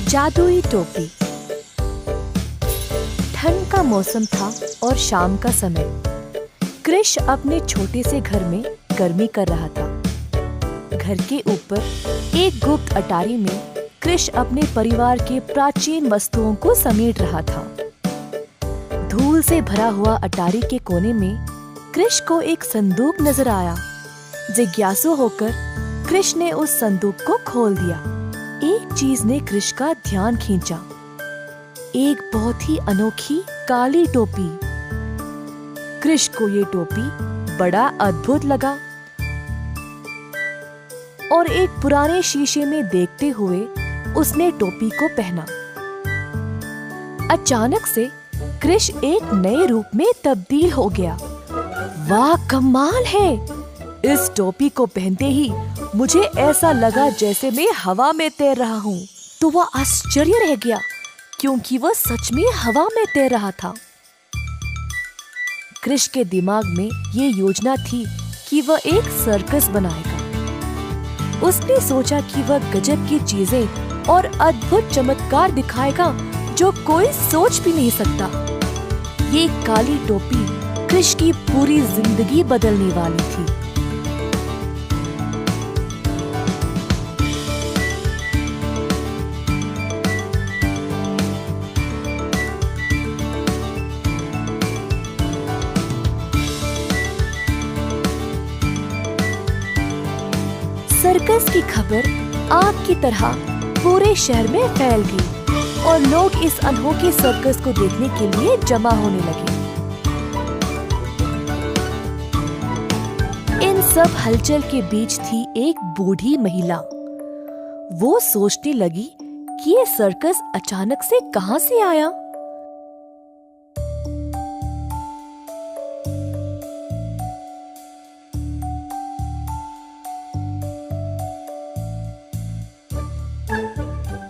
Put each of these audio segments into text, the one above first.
जादुई टोपी। ठंड का मौसम था और शाम का समय। कृष अपने छोटे से घर में गर्मी कर रहा था। घर के ऊपर एक गुप्त अटारी में कृष अपने परिवार के प्राचीन वस्तुओं को समेट रहा था। धूल से भरा हुआ अटारी के कोने में कृष को एक संदूक नजर आया। जिज्ञासु होकर कृष ने उस संदूक को खोल दिया। एक चीज ने कृष का ध्यान खींचा, एक बहुत ही अनोखी काली टोपी। कृष को ये टोपी बड़ा अद्भुत लगा और एक पुराने शीशे में देखते हुए उसने टोपी को पहना। अचानक से कृष एक नए रूप में तब्दील हो गया। वाह, कमाल है! इस टोपी को पहनते ही मुझे ऐसा लगा जैसे मैं हवा में तैर रहा हूँ। तो वह आश्चर्य रह गया क्योंकि वह सच में हवा में तैर रहा था। कृष के दिमाग में ये योजना थी कि वह एक सर्कस बनाएगा। उसने सोचा कि वह गजब की चीजें और अद्भुत चमत्कार दिखाएगा जो कोई सोच भी नहीं सकता। ये काली टोपी कृष की पूरी जिंदगी बदलने वाली थी। सर्कस की खबर आग की तरह पूरे शहर में फैल गई और लोग इस अनोखे सर्कस को देखने के लिए जमा होने लगे। इन सब हलचल के बीच थी एक बूढ़ी महिला। वो सोचने लगी कि ये सर्कस अचानक से कहां से आया।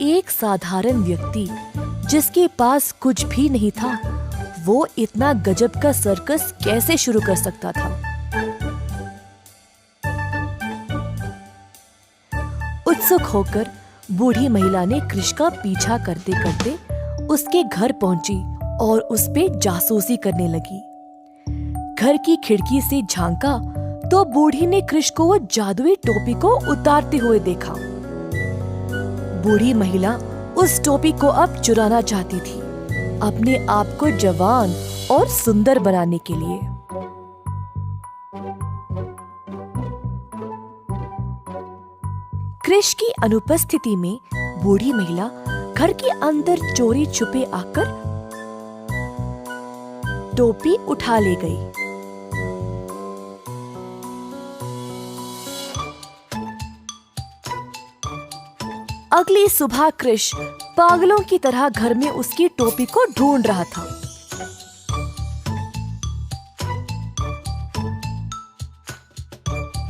एक साधारण व्यक्ति जिसके पास कुछ भी नहीं था, वो इतना गजब का सर्कस कैसे शुरू कर सकता था। उत्सुक होकर बूढ़ी महिला ने कृष का पीछा करते करते उसके घर पहुंची और उस पे जासूसी करने लगी। घर की खिड़की से झांका तो बूढ़ी ने कृष को वो जादुई टोपी को उतारते हुए देखा। बूढ़ी महिला उस टोपी को अब चुराना चाहती थी, अपने आप को जवान और सुंदर बनाने के लिए। कृष की अनुपस्थिति में बूढ़ी महिला घर के अंदर चोरी छुपे आकर टोपी उठा ले गई। अगली सुबह कृष पागलों की तरह घर में उसकी टोपी को ढूंढ रहा था।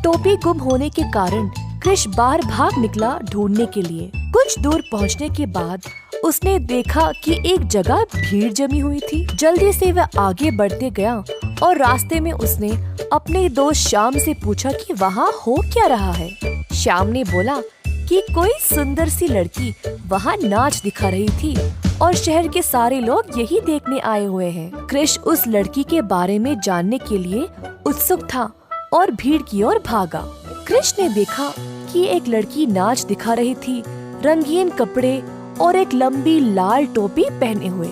टोपी गुम होने के कारण कृष बाहर भाग निकला ढूंढने के लिए। कुछ दूर पहुंचने के बाद उसने देखा कि एक जगह भीड़ जमी हुई थी। जल्दी से वह आगे बढ़ते गया और रास्ते में उसने अपने दोस्त श्याम से पूछा कि वहाँ हो क्या रहा है। श्याम ने बोला कि कोई सुंदर सी लड़की वहाँ नाच दिखा रही थी और शहर के सारे लोग यही देखने आए हुए हैं। कृष उस लड़की के बारे में जानने के लिए उत्सुक था और भीड़ की ओर भागा। कृष ने देखा कि एक लड़की नाच दिखा रही थी, रंगीन कपड़े और एक लंबी लाल टोपी पहने हुए।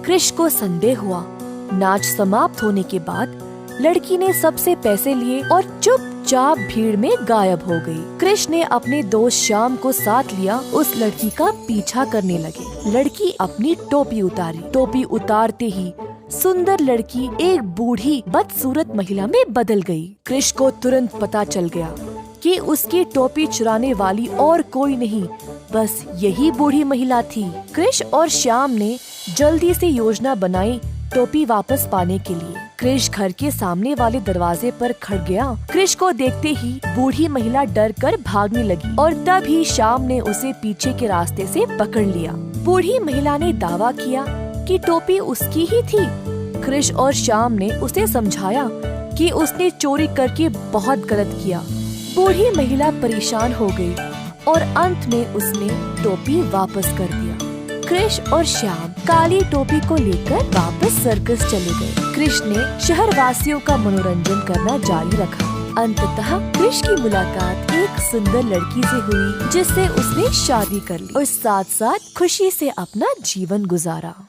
कृष को संदेह हुआ। नाच समाप्त होने के बाद लड़की ने सबसे पैसे लिए और चुपचाप भीड़ में गायब हो गई। कृष ने अपने दोस्त श्याम को साथ लिया, उस लड़की का पीछा करने लगे। लड़की अपनी टोपी उतारी। टोपी उतारते ही सुंदर लड़की एक बूढ़ी बदसूरत महिला में बदल गई। कृष को तुरंत पता चल गया कि उसकी टोपी चुराने वाली और कोई नहीं, बस यही बूढ़ी महिला थी। कृष और श्याम ने जल्दी से योजना बनाई टोपी वापस पाने के लिए। कृष घर के सामने वाले दरवाजे पर खड़ गया। कृष को देखते ही बूढ़ी महिला डर कर भागने लगी और तभी श्याम ने उसे पीछे के रास्ते से पकड़ लिया। बूढ़ी महिला ने दावा किया कि टोपी उसकी ही थी। कृष और श्याम ने उसे समझाया कि उसने चोरी करके बहुत गलत किया। बूढ़ी महिला परेशान हो गई और अंत में उसने टोपी वापस कर दिया। कृष और श्याम काली टोपी को लेकर वापस सर्कस चले गए। कृष ने शहरवासियों का मनोरंजन करना जारी रखा। अंततः कृष की मुलाकात एक सुंदर लड़की से हुई जिससे उसने शादी कर ली और साथ साथ खुशी से अपना जीवन गुजारा।